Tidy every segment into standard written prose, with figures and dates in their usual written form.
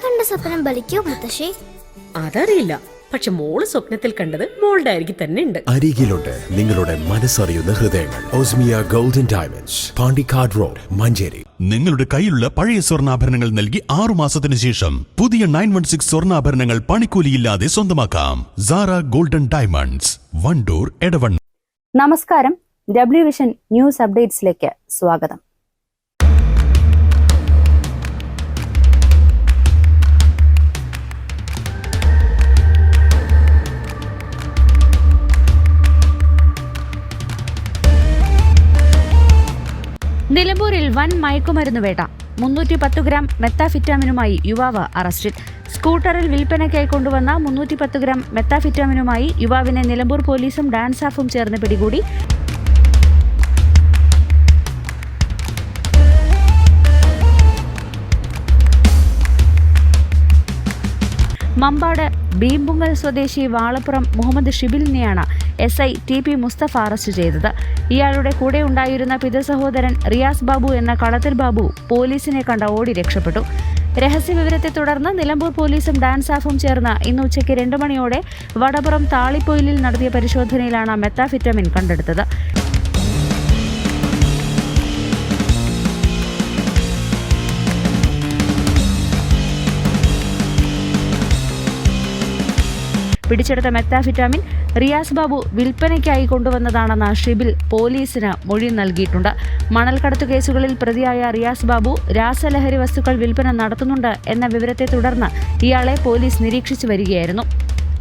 കണ്ട സ്വപ്നം ബലിക്കോ മുത്തശ്ശി? അതറിയില്ല, പക്ഷെ മോള് സ്വപ്നത്തിൽ കണ്ടത് മോളുടെ അരികിൽ തന്നെ ഉണ്ട്. അരികിലുണ്ട് നിങ്ങളുടെ മനസ്സറിയുന്ന ഹൃദയങ്ങൾ. Osmiya golden diamonds, Pandikkad road, Manjeri. നിങ്ങളുടെ കയ്യിലുള്ള പഴയ സ്വർണ്ണാഭരണങ്ങൾ നൽകി 6 മാസത്തിന് ശേഷം പുതിയ 916 സ്വർണ്ണാഭരണങ്ങൾ പണിക്കൂലിയില്ലാതെ സ്വന്തമാക്കാം. Sara golden diamonds, Wandoor, Edavanna. നമസ്കാരം, ഡബ്ല്യു വിഷൻ ന്യൂസ് അപ്ഡേറ്റ്സിലേക്ക് സ്വാഗതം. നിലമ്പൂരിൽ വൻ മയക്കുമരുന്ന് വേട്ട. 310 ഗ്രാം മെത്താഫിറ്റാമിനുമായി യുവാവ് അറസ്റ്റിൽ. സ്കൂട്ടറിൽ വിൽപ്പനയ്ക്കായി കൊണ്ടുവന്ന 310 ഗ്രാം മെത്താഫിറ്റാമിനുമായി യുവാവിനെ നിലമ്പൂർ പോലീസും ഡാൻസാഫും ചേർന്ന് പിടികൂടി. മമ്പാട് ബീമ്പുങ്ങൽ സ്വദേശി വാളപ്പുറം മുഹമ്മദ് ഷിബിലിനെയാണ് SI TP മുസ്തഫ അറസ്റ്റ് ചെയ്തത്. ഇയാളുടെ കൂടെ ഉണ്ടായിരുന്ന പിതൃസഹോദരൻ റിയാസ് ബാബു എന്ന കളത്തിൽ ബാബു പോലീസിനെ കണ്ട ഓടി രക്ഷപ്പെട്ടു. രഹസ്യവിവരത്തെ തുടർന്ന് നിലമ്പൂർ പോലീസും ഡാൻസാഫും ചേർന്ന് ഇന്ന് ഉച്ചയ്ക്ക് 2 മണിയോടെ വടപുറം താളിപ്പൊയിലിൽ നടത്തിയ പരിശോധനയിലാണ് മെത്താഫിറ്റമിൻ കണ്ടെടുത്തത്. പിടിച്ചെടുത്ത മെത്താഫിറ്റാമിൻ റിയാസ് ബാബു വിൽപ്പനയ്ക്കായി കൊണ്ടുവന്നതാണെന്ന് ഷിബിൽ പോലീസിന് മൊഴി നൽകിയിട്ടുണ്ട്. മണൽക്കടത്തു കേസുകളിൽ പ്രതിയായ റിയാസ് ബാബു രാസലഹരി വസ്തുക്കൾ വിൽപ്പന നടത്തുന്നുണ്ട് എന്ന വിവരത്തെ തുടർന്ന് ഇയാളെ പോലീസ് നിരീക്ഷിച്ചു വരികയായിരുന്നു.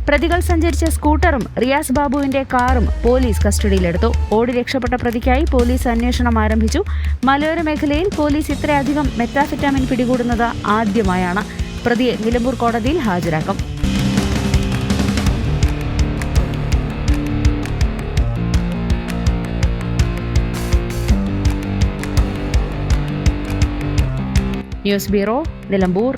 പ്രതികൾ സഞ്ചരിച്ച സ്കൂട്ടറും റിയാസ് ബാബുവിന്റെ കാറും പോലീസ് കസ്റ്റഡിയിലെടുത്തു. ഓടി രക്ഷപ്പെട്ട പ്രതിക്കായി പോലീസ് അന്വേഷണം ആരംഭിച്ചു. മലയോര മേഖലയിൽ പോലീസ് ഇത്രയധികം മെത്താഫിറ്റാമിൻ പിടികൂടുന്നത് ആദ്യമായാണ്. പ്രതിയെ നിലമ്പൂർ കോടതിയിൽ ഹാജരാക്കും. News bureau, Nilambur.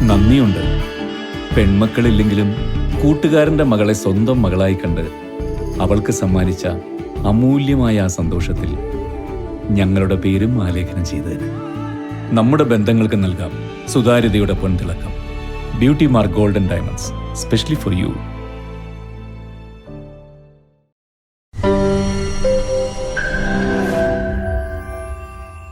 നന്ദിയുണ്ട്. പെൺമക്കളില്ലെങ്കിലും കൂട്ടുകാരന്റെ മകളെ സ്വന്തം മകളായി കണ്ട് അവൾക്ക് സമ്മാനിച്ച അമൂല്യമായ ആ സന്തോഷത്തിൽ ഞങ്ങളുടെ പേരും ആലേഖനം ചെയ്തതിന് നമ്മുടെ ബന്ധങ്ങൾക്ക് നൽകാം സുതാര്യതയുടെ പൊൻതിളക്കം. Beauty mark golden diamonds, specially for U.